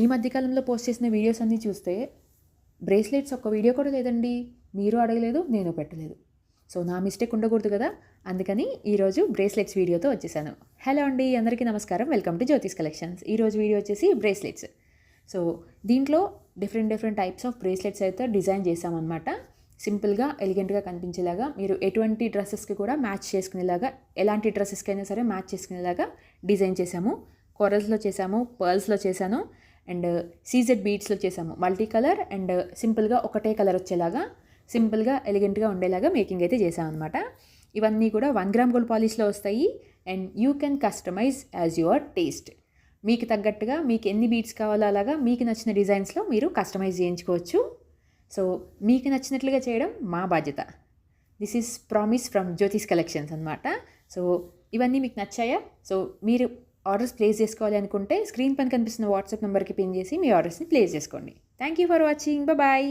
ఈ మధ్య కాలంలో పోస్ట్ చేసిన వీడియోస్ అన్నీ చూస్తే బ్రేస్లెట్స్ ఒక్క వీడియో కూడా లేదండి. మీరు అడగలేదు, నేను పెట్టలేదు. సో నా మిస్టేక్ ఉండకూడదు కదా, అందుకని ఈరోజు బ్రేస్లెట్స్ వీడియోతో వచ్చేసాను. హలో అండి, అందరికీ నమస్కారం. Welcome to జ్యోతిస్ collections. ఈరోజు వీడియో వచ్చేసి బ్రేస్లెట్స్. సో దీంట్లో డిఫరెంట్ టైప్స్ ఆఫ్ బ్రేస్లెట్స్ అయితే డిజైన్ చేసామన్నమాట. సింపుల్గా ఎలిగెంట్గా కనిపించేలాగా, మీరు ఎటువంటి డ్రెస్సెస్కి కూడా మ్యాచ్ చేసుకునేలాగా, ఎలాంటి డ్రెస్సెస్కి అయినా సరే మ్యాచ్ చేసుకునేలాగా డిజైన్ చేసాము. కొరల్స్లో చేసాము, పర్ల్స్లో చేశాను, అండ్ సీజెడ్ బీడ్స్లో చేసాము. మల్టీ కలర్ అండ్ సింపుల్గా ఒకటే కలర్ వచ్చేలాగా, సింపుల్గా ఎలిగెంట్గా ఉండేలాగా మేకింగ్ అయితే చేసామన్నమాట. ఇవన్నీ కూడా 1 గ్రామ్ గోల్డ్ పాలిష్లో వస్తాయి. And you can customise as your taste. మీకు తగ్గట్టుగా మీకు ఎన్ని బీడ్స్ కావాలో అలాగా మీకు నచ్చిన డిజైన్స్లో మీరు కస్టమైజ్ చేయించుకోవచ్చు. సో మీకు నచ్చినట్లుగా చేయడం మా బాధ్యత. This is promise from Jyothi's collections అనమాట. సో ఇవన్నీ మీకు నచ్చాయా? సో మీరు ఆర్డర్స్ ప్లేస్ చేసుకోవాలి అనుకుంటే స్క్రీన్ పైన కనిపిస్తున్న వాట్సాప్ నెంబర్కి పిన్ చేసి మీ ఆర్డర్స్ని ప్లేస్ చేసుకోండి. Thank you for watching. Bye.